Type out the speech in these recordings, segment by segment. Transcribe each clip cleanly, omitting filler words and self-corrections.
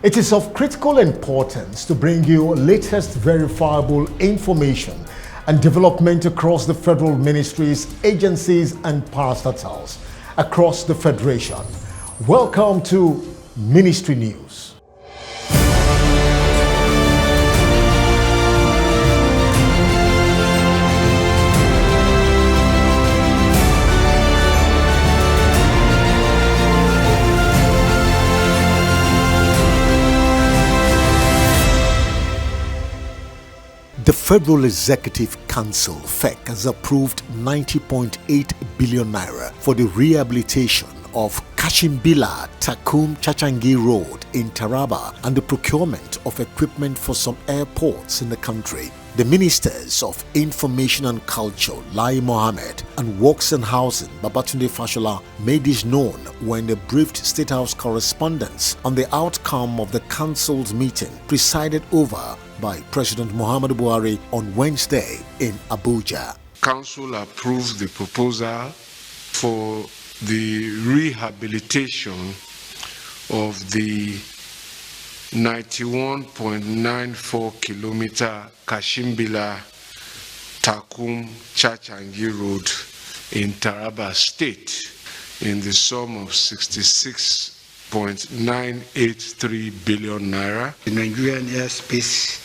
It is of critical importance to bring you latest verifiable information and development across the federal ministries, agencies, and parastatals across the Federation. Welcome to Ministry News. The Federal Executive Council (FEC) has approved 90.8 billion naira for the rehabilitation of Kashimbila Takum Chachangi Road in Taraba and the procurement of equipment for some airports in the country. The Ministers of Information and Culture, Lai Mohammed, and Works and Housing, Babatunde Fashola, made this known when they briefed State House correspondents on the outcome of the Council's meeting presided over by President Muhammadu Buhari on Wednesday in Abuja. Council approved the proposal for the rehabilitation of the 91.94 kilometer Kashimbila Takum Chachangi Road in Taraba State in the sum of 66.983 billion naira. The Nigerian Airspace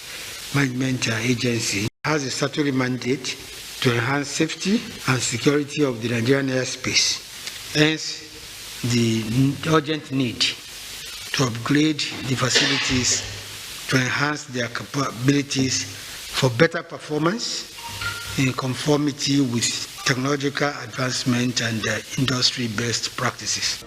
Management Agency has a statutory mandate to enhance safety and security of the Nigerian airspace. Hence, the urgent need to upgrade the facilities to enhance their capabilities for better performance in conformity with technological advancement and industry best practices.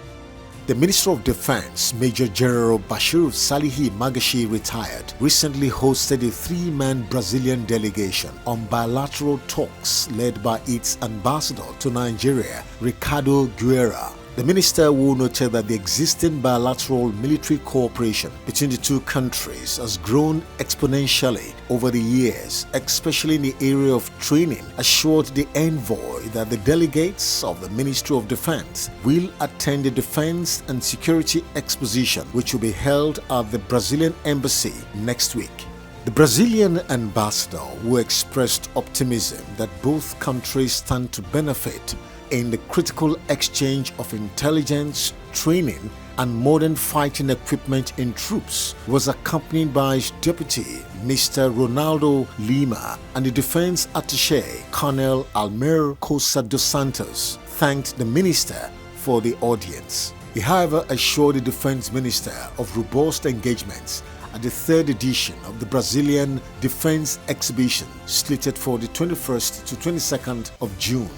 The Minister of Defense, Major General Bashir Salihi Magashi, retired, recently hosted a three-man Brazilian delegation on bilateral talks led by its ambassador to Nigeria, Ricardo Guerra. The minister who noted that the existing bilateral military cooperation between the two countries has grown exponentially over the years, especially in the area of training, assured the envoy that the delegates of the Ministry of Defense will attend the Defense and Security Exposition, which will be held at the Brazilian Embassy next week. The Brazilian ambassador, who expressed optimism that both countries stand to benefit in the critical exchange of intelligence, training, and modern fighting equipment in troops, was accompanied by his deputy, Mr. Ronaldo Lima, and the defense attaché, Colonel Almir Cosa dos Santos, thanked the minister for the audience. He, however, assured the defense minister of robust engagements at the third edition of the Brazilian Defense Exhibition, slated for the 21st to 22nd of June.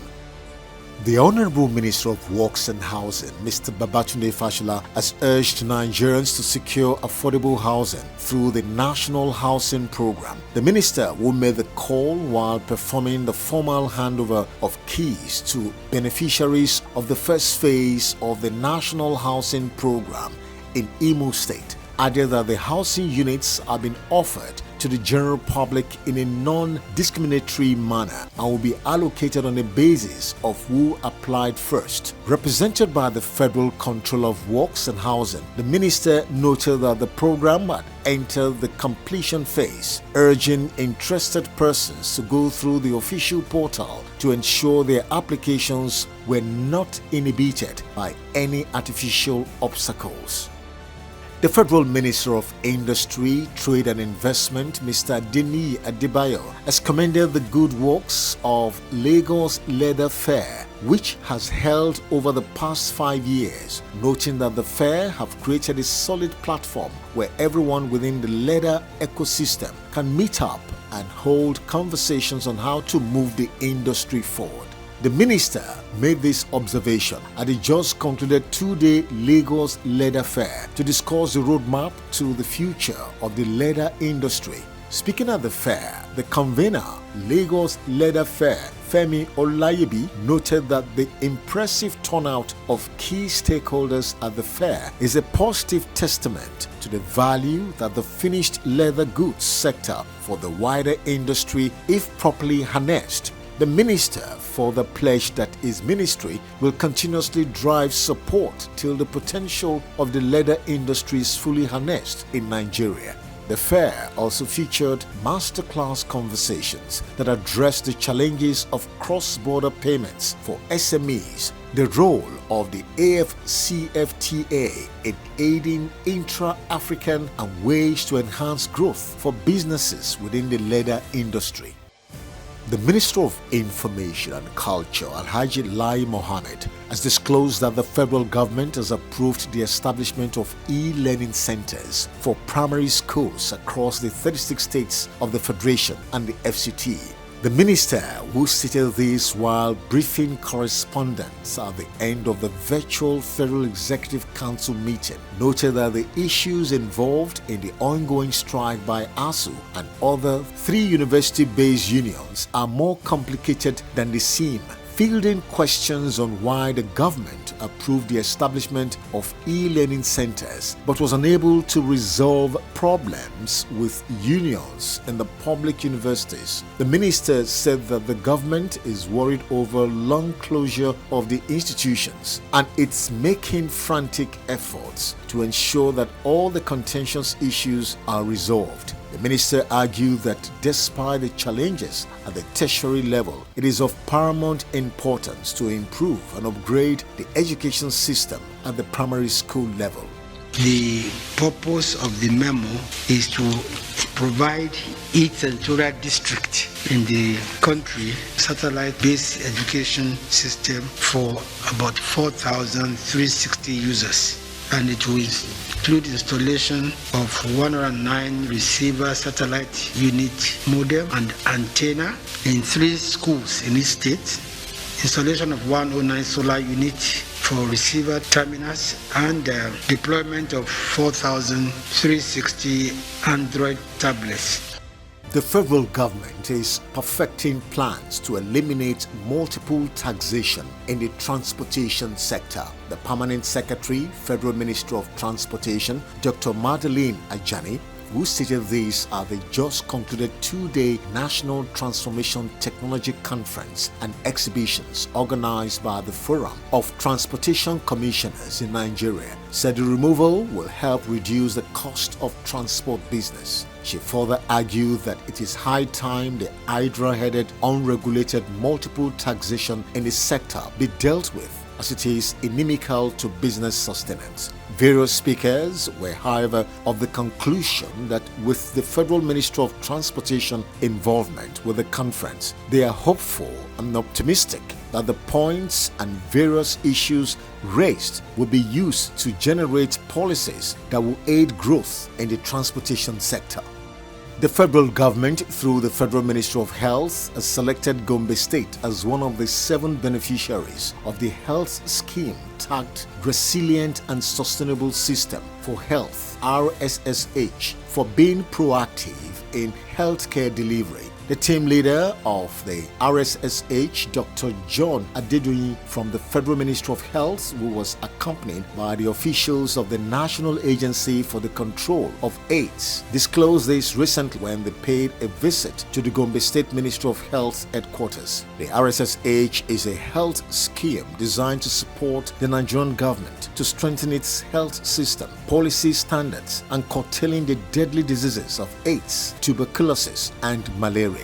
The Honorable Minister of Works and Housing, Mr. Babatunde Fashola, has urged Nigerians to secure affordable housing through the National Housing Program. The minister, who made the call while performing the formal handover of keys to beneficiaries of the first phase of the National Housing Program in Imo State, added that the housing units have been offered to the general public in a non-discriminatory manner and will be allocated on the basis of who applied first. Represented by the Federal Controller of Works and Housing, the minister noted that the program had entered the completion phase, urging interested persons to go through the official portal to ensure their applications were not inhibited by any artificial obstacles. The Federal Minister of Industry, Trade and Investment, Mr. Denis Adebayo, has commended the good works of Lagos Leather Fair, which has held over the past 5 years, noting that the fair have created a solid platform where everyone within the leather ecosystem can meet up and hold conversations on how to move the industry forward. The minister made this observation at the just concluded two-day Lagos Leather Fair to discuss the roadmap to the future of the leather industry. Speaking at the fair, the convener, Lagos Leather Fair, Femi Olayebi, noted that the impressive turnout of key stakeholders at the fair is a positive testament to the value that the finished leather goods sector for the wider industry, if properly harnessed, The minister further pledged that his ministry will continuously drive support till the potential of the leather industry is fully harnessed in Nigeria. The fair also featured masterclass conversations that addressed the challenges of cross-border payments for SMEs, the role of the AFCFTA in aiding intra-African and ways to enhance growth for businesses within the leather industry. The Minister of Information and Culture, Alhaji Lai Mohammed, has disclosed that the federal government has approved the establishment of e-learning centers for primary schools across the 36 states of the Federation and the FCT. The minister, who stated this while briefing correspondents at the end of the virtual Federal Executive Council meeting, noted that the issues involved in the ongoing strike by ASU and other 3 university-based unions are more complicated than they seem, fielding questions on why the government approved the establishment of e-learning centers but was unable to resolve problems with unions in the public universities. The minister said that the government is worried over long closure of the institutions and it's making frantic efforts to ensure that all the contentious issues are resolved. The minister argued that despite the challenges at the tertiary level, it is of paramount importance to improve and upgrade the education system at the primary school level. The purpose of the memo is to provide each senatorial district in the country satellite-based education system for about 4,360 users, and it will include installation of 109 receiver satellite unit modem and antenna in 3 schools in each state, installation of 109 solar unit for receiver terminals, and deployment of 4,360 Android tablets. The federal government is perfecting plans to eliminate multiple taxation in the transportation sector. The Permanent Secretary, Federal Ministry of Transportation, Dr. Madeleine Ajani, who stated this at the just concluded 2-day National Transformation Technology Conference and exhibitions organized by the Forum of Transportation Commissioners in Nigeria, said the removal will help reduce the cost of transport business. She further argued that it is high time the hydra-headed, unregulated multiple taxation in the sector be dealt with, as it is inimical to business sustenance. Various speakers were, however, of the conclusion that with the Federal Ministry of Transportation involvement with the conference, they are hopeful and optimistic that the points and various issues raised will be used to generate policies that will aid growth in the transportation sector. The federal government, through the Federal Ministry of Health, has selected Gombe State as one of the 7 beneficiaries of the health scheme tagged Resilient and Sustainable System for Health (RSSH) for being proactive in healthcare delivery. The team leader of the RSSH, Dr. John Adedoyin from the Federal Ministry of Health, who was accompanied by the officials of the National Agency for the Control of AIDS, disclosed this recently when they paid a visit to the Gombe State Ministry of Health headquarters. The RSSH is a health scheme designed to support the Nigerian government to strengthen its health system, policy standards, and curtailing the deadly diseases of AIDS, tuberculosis, and malaria.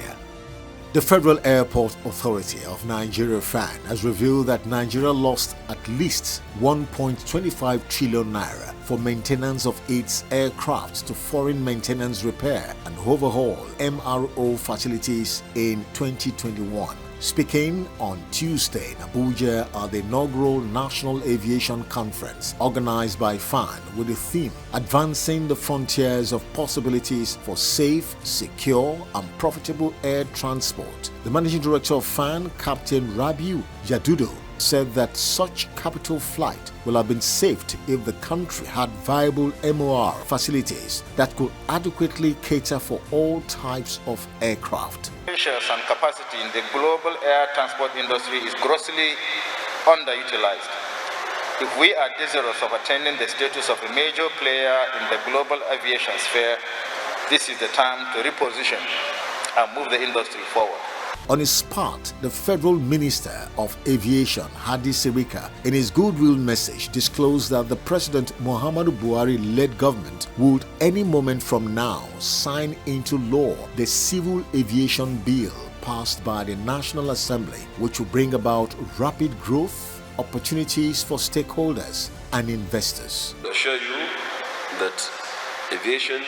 The Federal Airport Authority of Nigeria (FAN) has revealed that Nigeria lost at least 1.25 trillion naira for maintenance of its aircraft to foreign maintenance repair and overhaul (MRO) facilities in 2021. Speaking on Tuesday in Abuja at the inaugural National Aviation Conference organized by FAN with the theme Advancing the Frontiers of Possibilities for Safe, Secure and Profitable Air Transport, the Managing Director of FAN, Captain Rabiu Yadudo, said that such capital flight will have been saved if the country had viable MOR facilities that could adequately cater for all types of aircraft. And capacity in the global air transport industry is grossly underutilized. If we are desirous of attaining the status of a major player in the global aviation sphere, this is the time to reposition and move the industry forward. On his part, the Federal Minister of Aviation, Hadi Sirika, in his goodwill message disclosed that the President Muhammadu Buhari-led government would any moment from now sign into law the Civil Aviation Bill passed by the National Assembly, which will bring about rapid growth, opportunities for stakeholders and investors. I assure you that aviation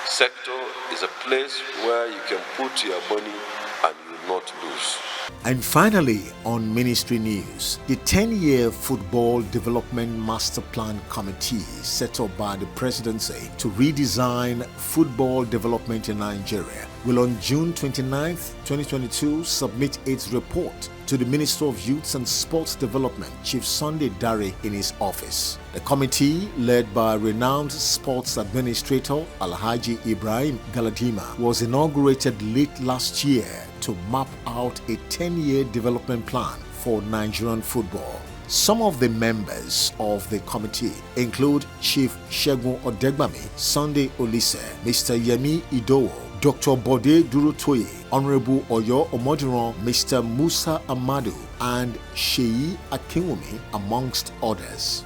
sector is a place where you can put your money and you will not lose. And finally, on ministry news, the 10-year Football Development Master Plan Committee set up by the presidency to redesign football development in Nigeria will on June 29, 2022 submit its report to the Minister of Youth and Sports Development, Chief Sunday Dare, in his office. The committee, led by renowned sports administrator Alhaji Ibrahim Galadima, was inaugurated late last year to map out a 10-year development plan for Nigerian football. Some of the members of the committee include Chief Segun Odegbami, Sunday Olise, Mr. Yemi Idowo, Dr. Bode Durotoye, Honorable Oyo Omodiran, Mr. Musa Amadu, and Sheyi Akinwumi, amongst others.